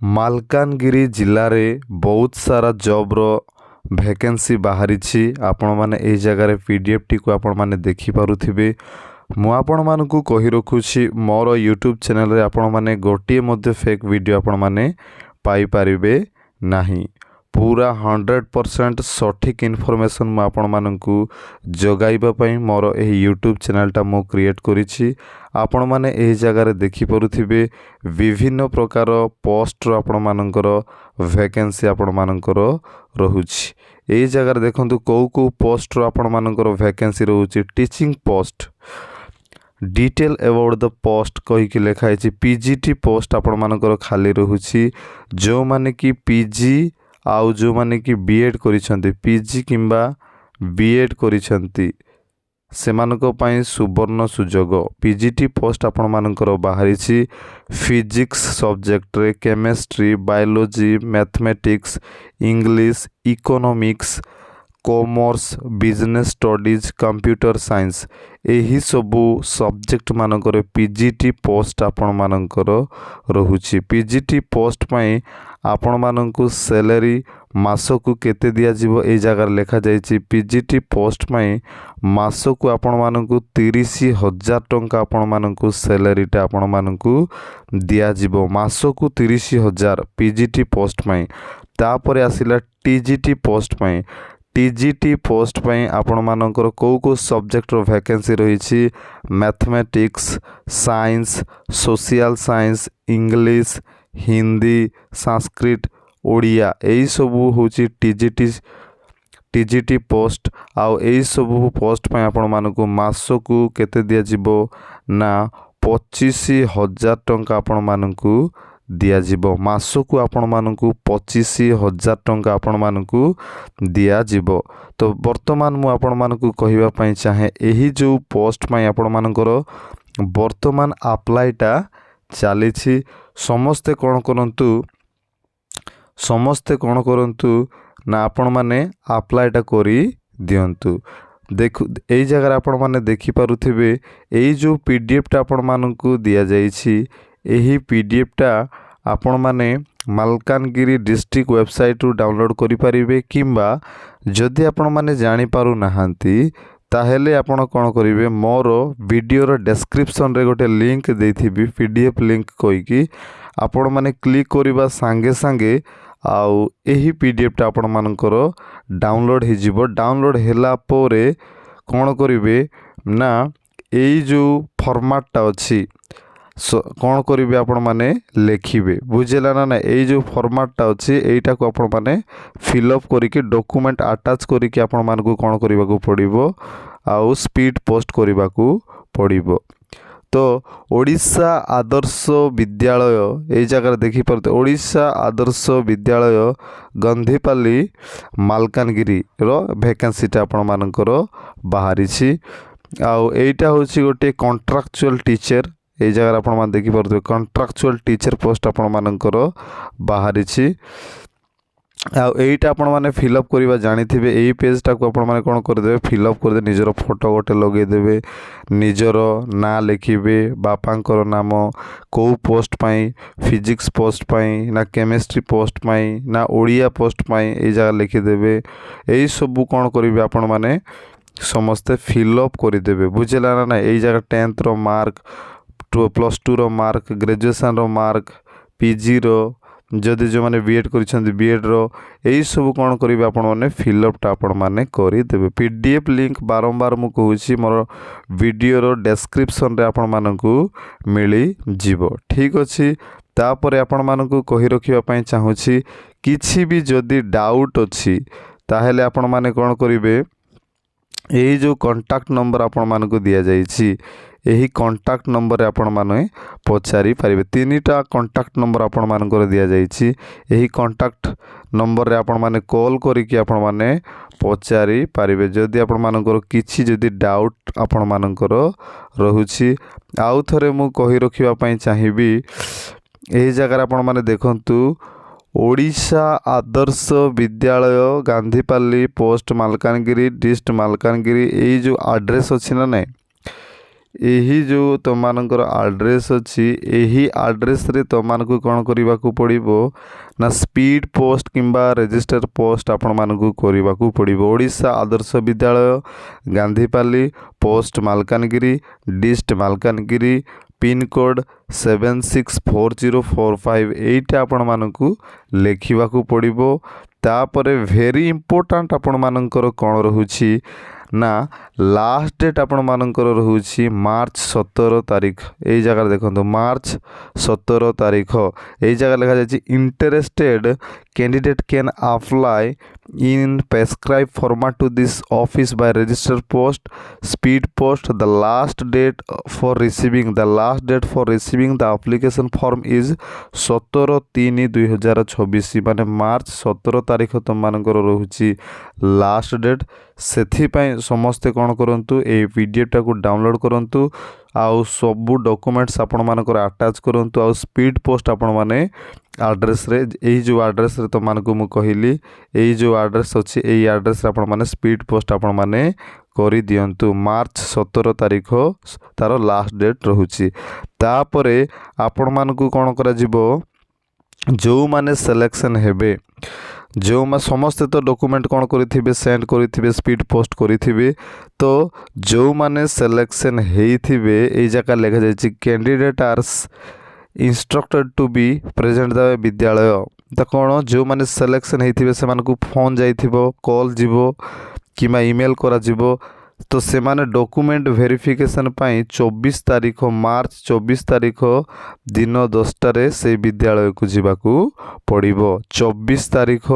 ମାଲକାନଗିରି ଜିଲ୍ଲାରେ ବହୁତ ସାରା ଜବ୍ର ଭ୍ୟାକେନ୍ସି ବାହାରିଛି। ଆପଣମାନେ ଏହି ଜାଗାରେ PDFଟିକୁ ଆପଣମାନେ ଦେଖିପାରୁଥିବେ। ମୁଁ ଆପଣମାନଙ୍କୁ କହି ରଖୁଛି, ମୋର ୟୁଟ୍ୟୁବ୍ ଚ୍ୟାନେଲରେ ଆପଣମାନେ ଗୋଟିଏ ମଧ୍ୟ ଫେକ୍ ଭିଡ଼ିଓ ଆପଣମାନେ ପାଇପାରିବେ ନାହିଁ। पूरा 100% सठिक इनफॉरमेशन मु आपनमानंकु जोगाइबा पई मोर एही यूट्यूब चैनलटा मु क्रिएट करिछि। आपण माने एही जगार देखि परुथिबे विभिन्न प्रकार पोस्ट आपण मानकर वैकेंसी आपण मानकर रहुछि। एही जगार देखंतु को पोस्ट आपण मानकर वैकेंसी रहुछि। Teaching post detail about the post कहीकि लिखाई पीजीटी पोस्ट आपण मानकर खाली रहुछि। जो माने कि पीजी आउ जो माने कि बीएड करिसंती, पीजी किंबा बीएड करिसंती सेमानको पई सुवर्ण सुजोग। पीजीटी पोस्ट आपण मानकर बाहरिछि। फिजिक्स सब्जेक्ट रे chemistry, biology, mathematics, English, economics, commerce, business studies, computer science एही सबु सब्जेक्ट मानकर पीजीटी पोस्ट आपण मानकर रहुछि। पीजीटी पोस्ट पई आपण मानकु सैलरी मासकु केते दिया जिवो ए जगह लिखा जाइछि। पीजीटी पोस्ट पई मासकु आपण मानकु 30,000 टंका आपण मानकु सैलरीटा आपण मानकु दिया जिवो। मासकु 30,000 पीजीटी पोस्ट पई। तापरे आसिला टीजीटी पोस्ट पई। टीजीटी पोस्ट पई आपण मानकर को सब्जेक्ट रो वैकेंसी रहिछि। Mathematics, science, social science, English, Hindi, Sanskrit, Odia एई सबु होछि टीजीटी पोस्ट। आउ एई सबु पोस्ट पई आपण मानकु मासकु केते दिया जिवो ना 25,000 टंका आपण मानकु दिया जिवो। मासकु आपण मानकु 25,000 टंका आपण मानकु दिया जिवो। तो वर्तमान मु आपण मानकु कहिबा पई चाहे एही जो पोस्ट पई आपण मानकर वर्तमान अप्लाईटा चलीछि। समस्ते कोण करंतु ना आपण माने अप्लाईटा करी दियंतु। देखु एई जगह आपण माने देखि पारुथिबे एई जो पीडीएफटा आपण मानकु दिया जाइछि। एही पीडीएफटा आपण माने मालकानगिरी डिस्ट्रिक्ट वेबसाइट रु डाउनलोड करि परिबे, किंबा जदि आपण माने जानि पारु नाहंती ताहेले आपण कोन करिवे, मोर वीडियो रो डिस्क्रिप्शन रे गोटे लिंक देथिबी पीडीएफ लिंक कहिकी आपण माने क्लिक करिबा संगे संगे आउ एही पीडीएफटा आपण मानकर डाउनलोड हे जिवो। डाउनलोड हेला पोरे कोन करिवे ना एई जो फॉर्मेटटा अछि कौन करिवे आपण माने लेखिबे। बुझेला ना एई जो फॉर्मेटटा अछि एइटा को आपण माने फिलअप करिके डॉक्यूमेंट अटैच करिके आपण मानकु कोन करिबाकू पड़िबो आउ स्पीड पोस्ट करिबाकू पड़िबो। तो ओडिशा आदर्श विद्यालय एई जगह देखि परते ओडिशा आदर्श विद्यालय गंधीपाली मालकानगिरी रो वैकेंसीटा आपण मानकर बाहरिछि। आउ एइटा होछि गोटे कॉन्ट्रैक्चुअल टीचर। एई जगह आपण मान देखि परते कॉन्ट्रैक्चुअल टीचर पोस्ट आपण मानकर बाहरिछि। आउ एइटा आपण माने फिलअप करिबा जानिथिबे। एई पेजटा को आपण माने कोन कर देबे, फिलअप कर दे, निजरो फोटो गोटे लगे देबे, निजरो ना लिखिबे, बापांकर नाम, को पोस्ट पई, फिजिक्स पोस्ट पई ना केमिस्ट्री पोस्ट पई ना ओडिया पोस्ट पई एई जगह लिखि देबे। एई सब कोन करिबे आपण माने समस्त फिलअप करि देबे। बुझिला ना एई जगह 10th रो मार्क, +2 रो मार्क, ग्रेजुएशन रो मार्क, पीजी रो, जदि जो माने बीएड करिसंती बीएड रो एई सब कोन करिवे आपण माने फिलअपटा आपण माने करि देबे। पीडीएफ लिंक बारंबार मु कहूछि मोर वीडियो रो डिस्क्रिप्शन रे आपण मानकु मिली जिवो। ठीक अछि। तापरे आपण मानकु कहि रखिबा पई चाहूछि, किछि भी जदि डाउट अछि ताहेले आपण माने कोन करिवे, एई जो कांटेक्ट नंबर आपण मानकु दिया जाइछि एही कांटेक्ट नंबर रे आपण माने पचारि पारिबे। 3टा कांटेक्ट नंबर आपण मानकर दिया जाइछि। एही कांटेक्ट नंबर रे आपण माने कॉल करिकि आपण माने पचारि पारिबे जदि आपण मानकर किछि जदि डाउट आपण मानकर रहुछि। आउ थरे मु कहि रखिबा पई चाहिबी, एही जगह आपण माने देखंतु ओडिशा आदर्श विद्यालय गांधीपाली पोस्ट मालकानगिरी डिस्ट्रिक्ट मालकानगिरी एई जो एड्रेस अछि ना नै यही जो तुम मानकर आड्रेस अच्छी यही आड्रेस रे तुम मानक कौन करने को पड़ो ना स्पीड पोस्ट किंबा रजिस्टर पोस्ट आपण मानक करने को पड़ो। Odisha Adarsha Vidyalaya Gandhipali post Malkangiri dist Malkangiri pin code 764045 एटा आपण मानक लिखा पड़ो। तापर भेरी इंपोर्टाट आपण मानकर कौन रोची ना लास्ट डेट आपण मानकर रोची मार्च 17 तारीख। यही जगह देखो मार्च 17 तारीख यही जगह लिखा जाए interested candidate can apply in prescribe format to this office by register post speed post the last date for receiving the application form is 17/3/2024 माने मार्च 17 तारीख तुम मानकर रोची लास्ट डेट। से समस्ते कौन करूँ ये पीडीएफ टाक डाउनलोड करूँ आउ सबू डॉक्यूमेंट्स आपण मानकर अटैच करूँ आउ स्पीड पोस्ट आपण माने आड्रेस रे यही जो आड्रेस रे तुम मानक मु कहली यही जो आड्रेस अच्छी यही आड्रेस रे आपण माने स्पीड पोस्ट आपण माने करी दियंतु। मार्च 17 तारीख तार लास्ट डेट रोची। तापरे आपण मानक कौन करा जिवो जो माने सिलेक्शन हेबे जो समस्ते तो डॉक्यूमेंट कौन करेंगे सेंड करेंगे स्पीड पोस्ट करेंगे तो जो माने सिलेक्शन होइथिबे एई जगह लिखा जाए candidate are instructed to be present the विद्यालय। तो कौन जो माने सिलेक्शन होइथिबे से मानकु फोन जाइथिबो कॉल जीवो किमा ईमेल करा जीवो तो से माने डॉक्यूमेंट वेरिफिकेशन पाई 24 तारीख मार्च 24 तारीख दिन 10टारे से विद्यालय को जीवाकू पड़िबो। 24 तारीख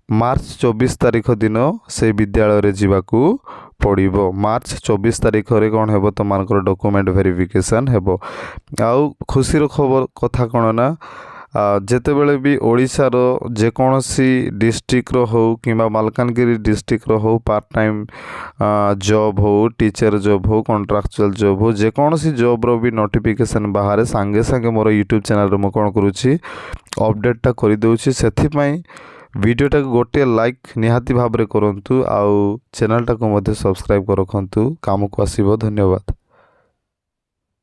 मार्च 24 तारीख दिन से विद्यालय रे जीवाकू पड़िबो। मार्च 24 तारीख रे कौन हेबो तो मानकर डॉक्यूमेंट वेरिफिकेशन हेबो। आउ खुशी खबर कथा कौन ना जेतेबेले भी ओडिशार जेकोसी डिस्ट्रिक्ट हो कि मालकानगिरी डिस्ट्रिक्ट हो पार्ट टाइम जॉब हो टीचर जॉब हो कॉन्ट्रैक्चुअल जॉब हो जेकोसी जॉब रो भी नोटिफिकेशन बाहर सांगे सांगे मोर यूट्यूब चैनल मु कौन करुँची अपडेटा कर दूसरी से वीडियोटा गोटे लाइक निहाती भाव में करूँ आउ चैनलटा को सब्सक्राइब कर रखु काम को आसब। धन्यवाद।